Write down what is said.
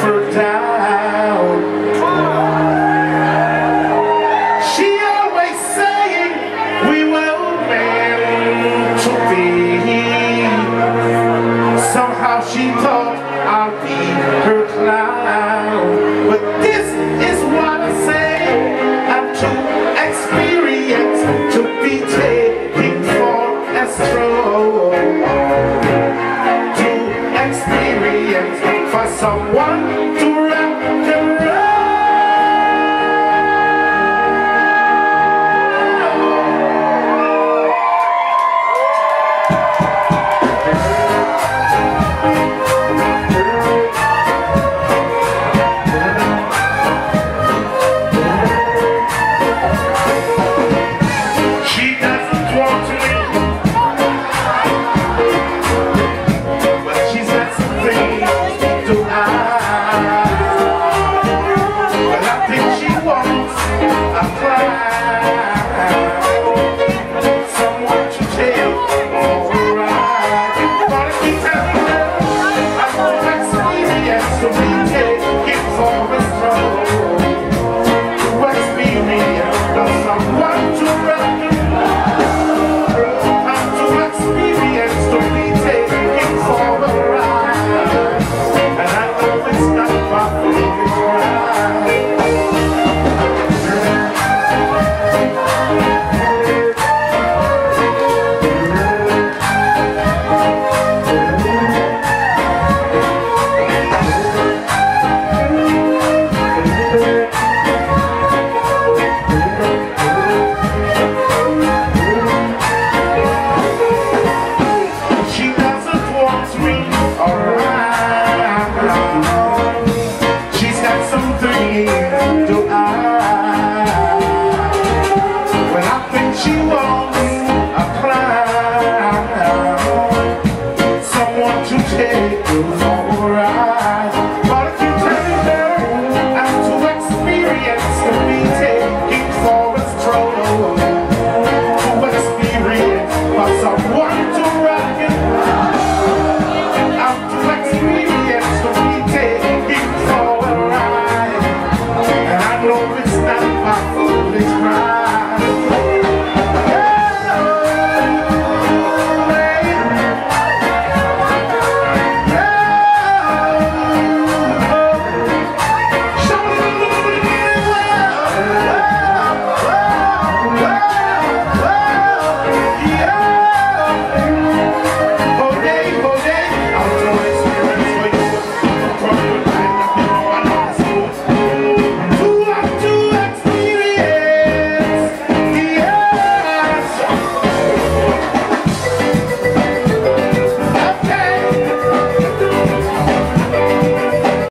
her down. She always saying we were meant to be. Somehow she thought I'll be her clown. But this is what I say, I'm too experienced to be taken for a stroll. Too experienced for someone to wrap them